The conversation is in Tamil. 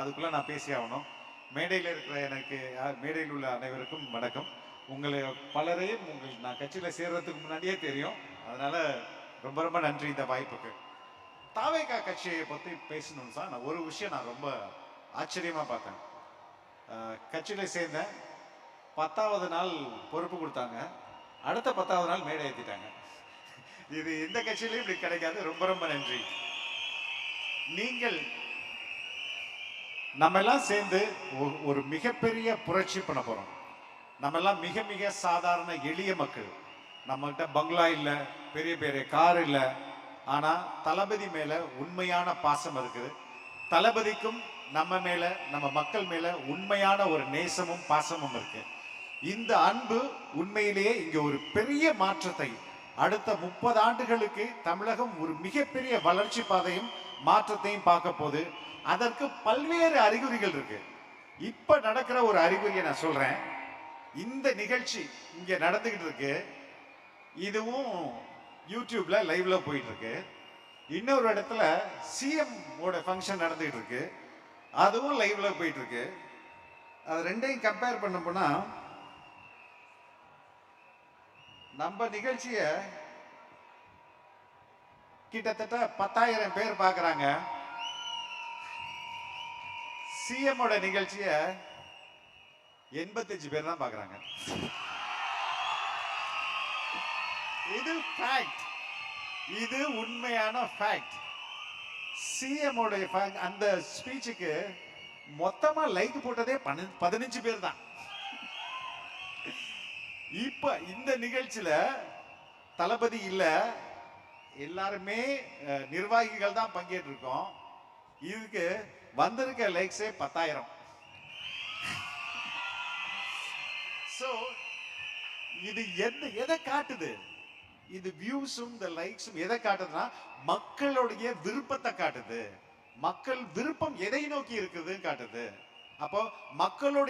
அதுக்குள்ள நான் பேசி ஆகணும். மேடையில் இருக்கிற எனக்கு மேடையில் உள்ள அனைவருக்கும் வணக்கம். உங்களை பலரையும் நான் கட்சியில் சேர்றதுக்கு முன்னாடியே தெரியும். அதனால ரொம்ப ரொம்ப நன்றி இந்த வாய்ப்புக்கு. தாவேகா கட்சியை பற்றி பேசணும் சார். நான் ஒரு விஷயம் நான் ரொம்ப ஆச்சரியமாக பார்த்தேன். கட்சியில் சேர்ந்தேன், 10வது நாள் பொறுப்பு கொடுத்தாங்க, அடுத்த 10வது நாள் மேடை ஏற்றிட்டாங்க. இது எந்த கட்சியிலையும் இப்படி கிடைக்காது. ரொம்ப ரொம்ப நன்றி. நீங்கள் நம்ம எல்லாம் சேர்ந்து ஒரு மிகப்பெரிய புரட்சி பண்ண போறோம். நம்ம எல்லாம் மிக மிக சாதாரண எளிய மக்கள். நம்ம கிட்ட பங்களா இல்ல, பெரிய பெரிய கார் இல்ல, ஆனா தளபதி மேல உண்மையான பாசம் இருக்குது. தளபதிக்கும் நம்ம மேல, நம்ம மக்கள் மேல உண்மையான ஒரு நேசமும் பாசமும் இருக்கு. இந்த அன்பு உண்மையிலேயே இங்க ஒரு பெரிய மாற்றத்தை, அடுத்த 30 ஆண்டுகளுக்கு தமிழகம் ஒரு மிகப்பெரிய வளர்ச்சி பாதையும் மாற்றத்தையும் பார்க்க போது. அதற்கு பல்வேறு அறிகுறிகள் இருக்கு. இப்ப நடக்கிற ஒரு அறிகுறியை நான் சொல்றேன். இந்த நிகழ்ச்சி இங்க நடந்துகிட்டு இருக்கு. இதுவும் யூடியூப்ல லைவ்ல போயிட்டு இருக்கு. இன்னொரு இடத்துல சிஎம் ஓட ஃபங்க்ஷன் நடந்துகிட்டு இருக்கு. அதுவும் லைவ்ல போயிட்டு இருக்கு. அது ரெண்டையும் கம்பேர் பண்ண போனா நம்ம நிகழ்ச்சிய கிட்டத்தட்ட 10,000 பேர் பார்க்கறாங்க. சிஎம் ஓட நிகழ்ச்சிய 85 பேர் தான் பார்க்கறாங்க. இது ஃபேக்ட். இது உண்மையான ஃபேக்ட். சிஎம் ஓட அந்த ஸ்பீச்சுக்கு மொத்தமா லைக் போட்டதே 15 பேர் தான். இப்ப இந்த நிகழ்ச்சியில தளபதி இல்ல, எல்லாருமே நிர்வாகிகள் தான் பங்கேற்று இருக்கோம். இதுக்கு வந்திருக்க லைக்ஸே 10,000. சோ இது எதை காட்டுது? இது வியூஸும் இந்த லைக்ஸும் எதை காட்டுதுன்னா மக்களுடைய விருப்பத்தை காட்டுது. மக்கள் விருப்பம் எதை நோக்கி இருக்குதுன்னு காட்டுது. அப்போ மக்களுடைய